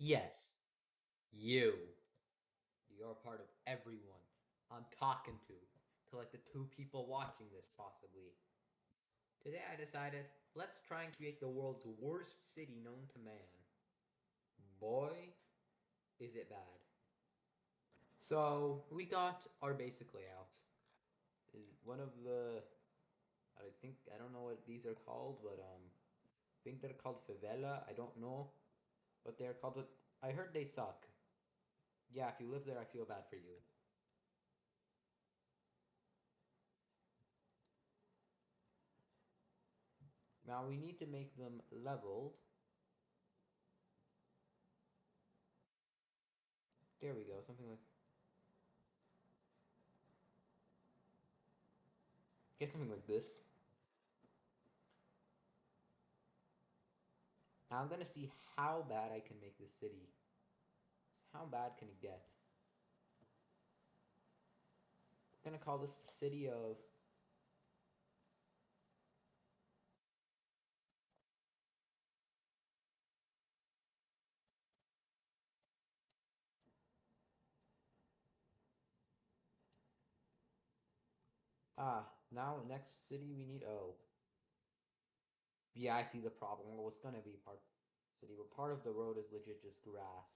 Yes, you. You're part of everyone I'm talking to like the two people watching this, possibly. Today I decided, let's try and create the world's worst city known to man. Boy, is it bad. So, we got our basic layout. One of the, I don't know what these are called, but I think they're called favela. I don't know what they're called, but I heard they suck. Yeah, if you live there, I feel bad for you. Now we need to make them leveled. There we go, something like, guess something like this. Now I'm gonna see how bad I can make this city. How bad can it get? I'm gonna call this the city of. Now next city we need O. Yeah, I see the problem. Well, it's gonna be part city, but part of the road is legit just grass.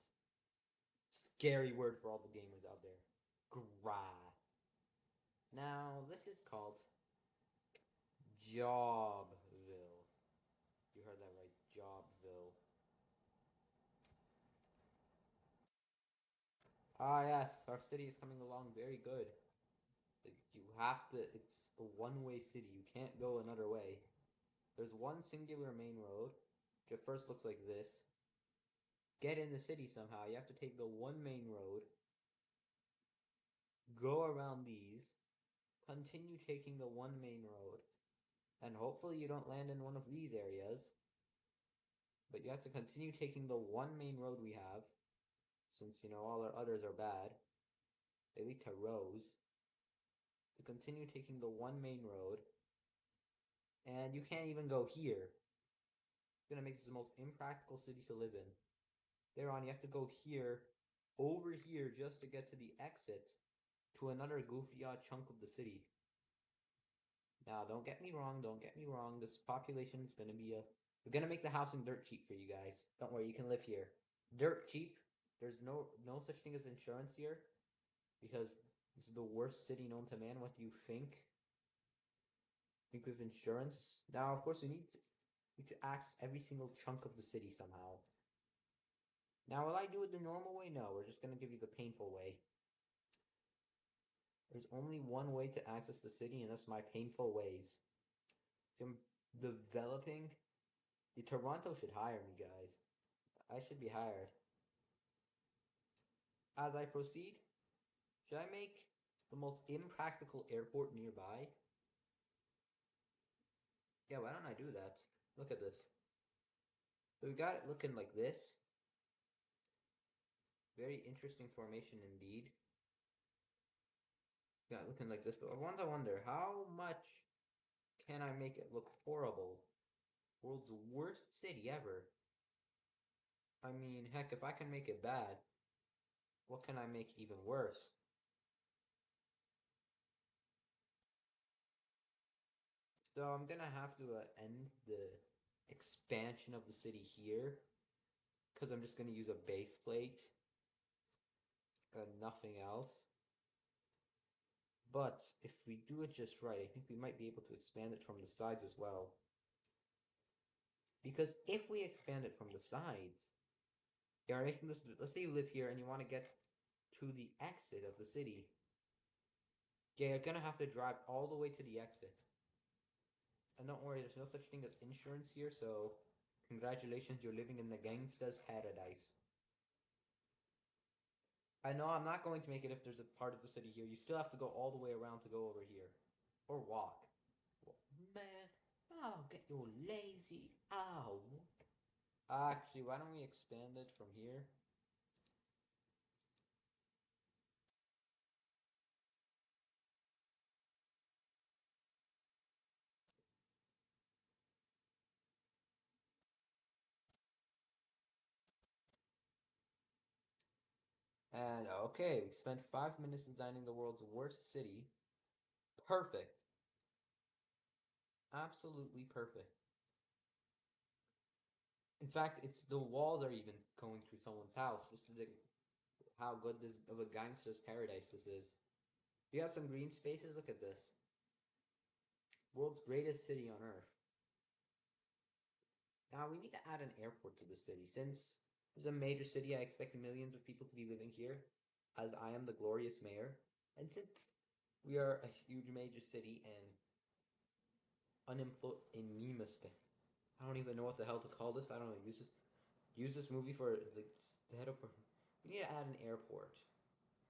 Scary word for all the gamers out there. Grass. Now this is called Jobville. You heard that right, Jobville. Ah, yes, our city is coming along very good. Like, you have to, it's a one-way city. You can't go another way. There's one singular main road, which at first looks like this. Get in the city somehow. You have to take the one main road, go around these, continue taking the one main road, and hopefully you don't land in one of these areas. But you have to continue taking the one main road we have, since, all our others are bad. They lead to rows. To continue taking the one main road, and you can't even go here. It's gonna make this the most impractical city to live in. Thereon, you have to go here, over here, just to get to the exit to another goofy odd chunk of the city. Now, don't get me wrong, don't get me wrong. This population is gonna be a. We're gonna make the housing dirt cheap for you guys. Don't worry, you can live here. Dirt cheap. There's no such thing as insurance here because this is the worst city known to man. What do you think? Think with insurance? Now, of course, we need to access every single chunk of the city somehow. Now, will I do it the normal way? No, we're just gonna give you the painful way. There's only one way to access the city, and that's my painful ways. So I'm developing. The Toronto should hire me, guys. I should be hired. As I proceed, should I make the most impractical airport nearby? Yeah, why don't I do that? Look at this. So we got it looking like this. Very interesting formation indeed. Got it looking like this, but I wonder how much can I make it look horrible? World's worst city ever. I mean, heck, if I can make it bad, what can I make even worse? So I'm gonna have to end the expansion of the city here because I'm just gonna use a base plate and nothing else. But if we do it just right, I think we might be able to expand it from the sides as well. Because if we expand it from the sides, yeah, we're making this. Let's say you live here and you want to get to the exit of the city. Yeah, you're gonna have to drive all the way to the exit. And don't worry, there's no such thing as insurance here, so congratulations, you're living in the gangsta's paradise. I know I'm not going to make it if there's a part of the city here. You still have to go all the way around to go over here. Or walk. Well, man, I'll get you lazy. Ow. Actually, why don't we expand it from here? And okay, we spent 5 minutes designing the world's worst city. Perfect. Absolutely perfect. In fact, it's the walls are even going through someone's house just to how good this of a gangster's paradise this is. Do you have some green spaces? Look at this. World's greatest city on earth. Now we need to add an airport to the city. Since it's a major city, I expect millions of people to be living here, as I am the glorious mayor. And since we are a huge major city and unemployed I don't even know what the hell to call this. I don't know. Use this movie for the head of. We need to add an airport.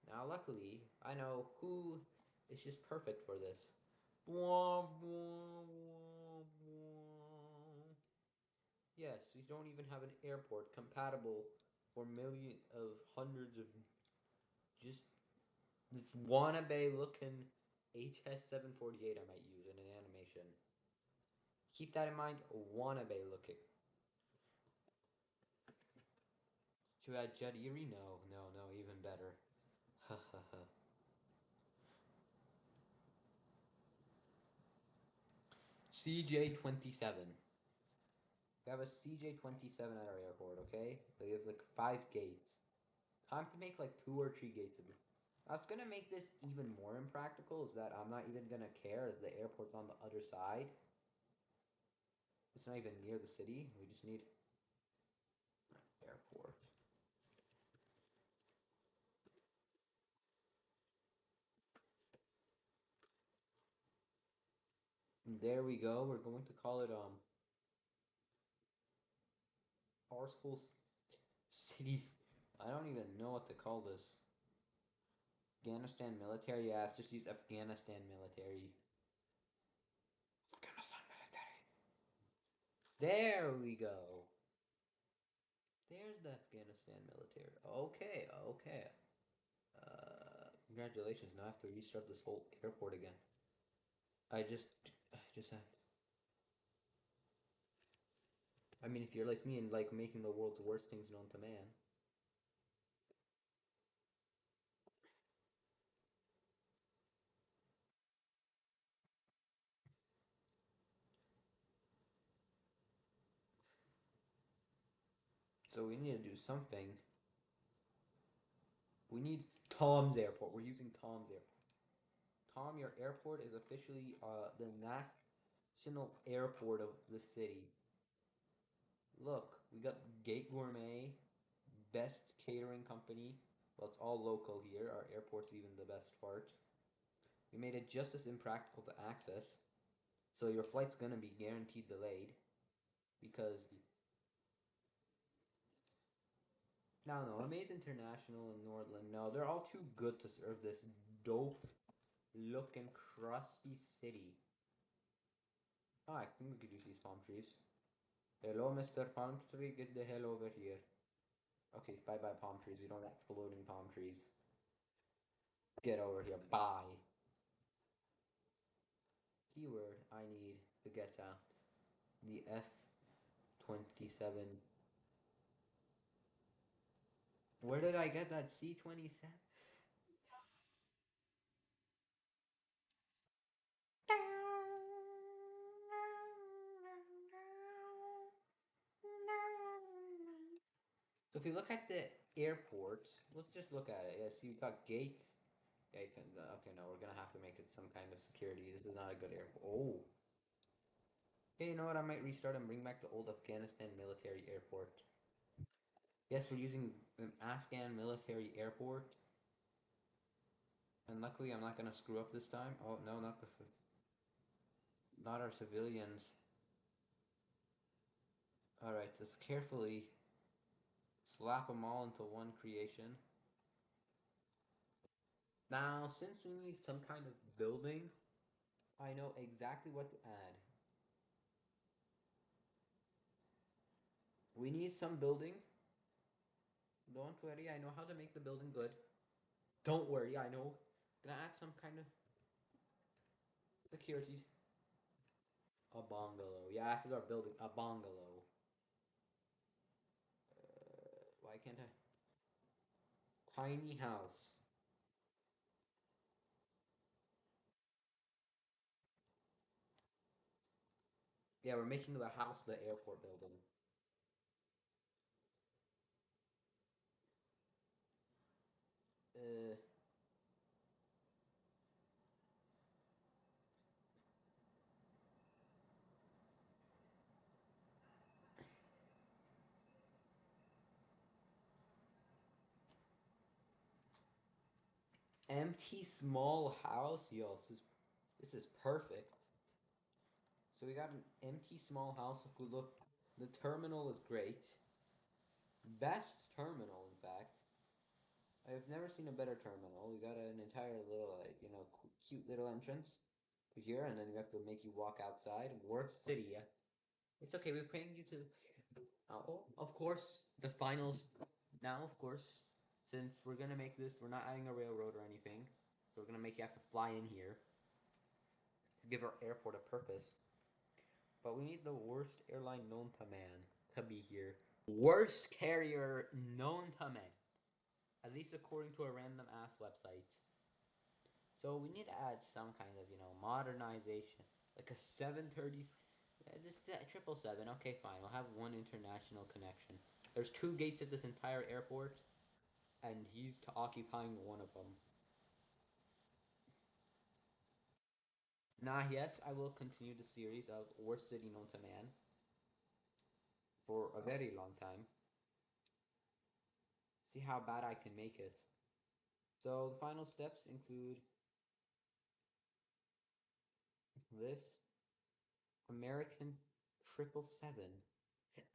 Now, luckily, I know who is just perfect for this. Yes, we don't even have an airport compatible for million of hundreds of just this wannabe looking HS-748 I might use in an animation. Keep that in mind, wannabe looking. Should we add Jet Eerie? No, no, no, even better. Ha ha ha. CJ-27. We have a CJ-27 at our airport, okay? They have like 5 gates. Time to make like 2 or 3 gates of this. What's gonna make this even more impractical is that I'm not even gonna care as the airport's on the other side. It's not even near the city. We just need airport. And there we go. We're going to call it our school city. I don't even know what to call this. Afghanistan military. Yeah, let's just use Afghanistan military. Afghanistan military. There we go. There's the Afghanistan military. Okay, okay. Congratulations. Now I have to restart this whole airport again. I just have. I mean, if you're like me and like making the world's worst things known to man. So we need to do something. We need Tom's airport. We're using Tom's airport. Tom, your airport is officially the national airport of the city. Look, we got Gate Gourmet, best catering company. Well, it's all local here. Our airport's even the best part. We made it just as impractical to access, so your flight's gonna be guaranteed delayed because no, Amaze International and Nordland, no, they're all too good to serve this dope looking crusty city. Oh, I think we could use these palm trees. Hello, Mr. Palm Tree, get the hell over here. Okay, bye bye palm trees. We don't have floating palm trees. Get over here. Bye. Keyword I need to get the F-27. Where did I get that C-27? So if you look at the airports, let's just look at it. Yeah, see, we got gates. Yeah, you can. Okay, no, we're gonna have to make it some kind of security. This is not a good airport. Oh. Hey, you know what? I might restart and bring back the old Afghanistan military airport. Yes, we're using an Afghan military airport. And luckily, I'm not gonna screw up this time. Oh no, not our civilians. All right, let's carefully slap them all into one creation. Now, since we need some kind of building, I know exactly what to add. We need some building. Don't worry, I know how to make the building good. Don't worry, I know. Gonna add some kind of security. A bungalow. Yeah, this is our building. A bungalow. Why can't I? Tiny house. Yeah, we're making the house the airport building. Uh, Empty small house? Yo, this is perfect. So we got an empty small house. Look, the terminal is great. Best terminal, in fact. I've never seen a better terminal. We got an entire little, cute little entrance here, and then we have to make you walk outside. Worst city, yeah. It's okay. We're bringing you to. Oh, of course, the finals. Now, of course, since we're gonna make this, we're not adding a railroad or anything. So we're gonna make you have to fly in here to give our airport a purpose. But we need the worst airline known to man to be here. Worst carrier known to man. At least according to a random ass website. So we need to add some kind of, modernization. Like a 730. This is a 777. Okay, fine. We'll have one international connection. There's two gates at this entire airport, and he's occupying one of them. Nah, yes, I will continue the series of Worst City Known to Man for a very long time. See how bad I can make it. So the final steps include this American 777.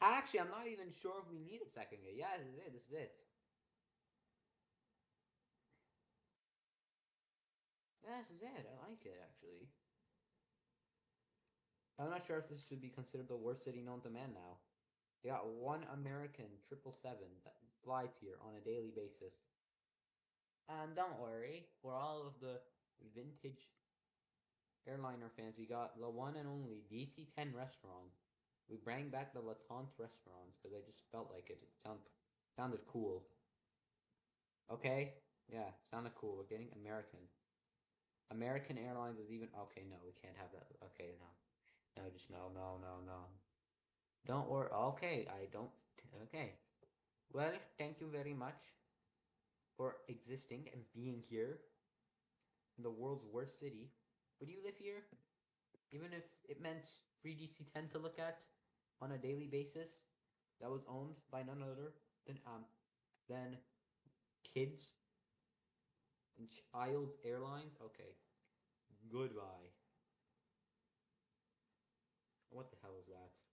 Actually, I'm not even sure if we need a second gate. Yeah, this is it. This is it. Yeah, this is it. I like it, actually. I'm not sure if this should be considered the worst city known to man now. We got one American 777 that flies here on a daily basis. And don't worry, for all of the vintage airliner fans, we got the one and only DC-10 restaurant. We bring back the Latente restaurants because I just felt like it. It sounded cool. Okay, yeah, sounded cool. We're getting American. American Airlines is even okay. No, we can't have that. Okay, no, no, just no, no, no, no. Don't worry. Okay, I don't. Okay. Well, thank you very much for existing and being here in the world's worst city. Would you live here? Even if it meant free DC-10 to look at on a daily basis that was owned by none other than Kids and Child Airlines? Okay. Goodbye. What the hell is that?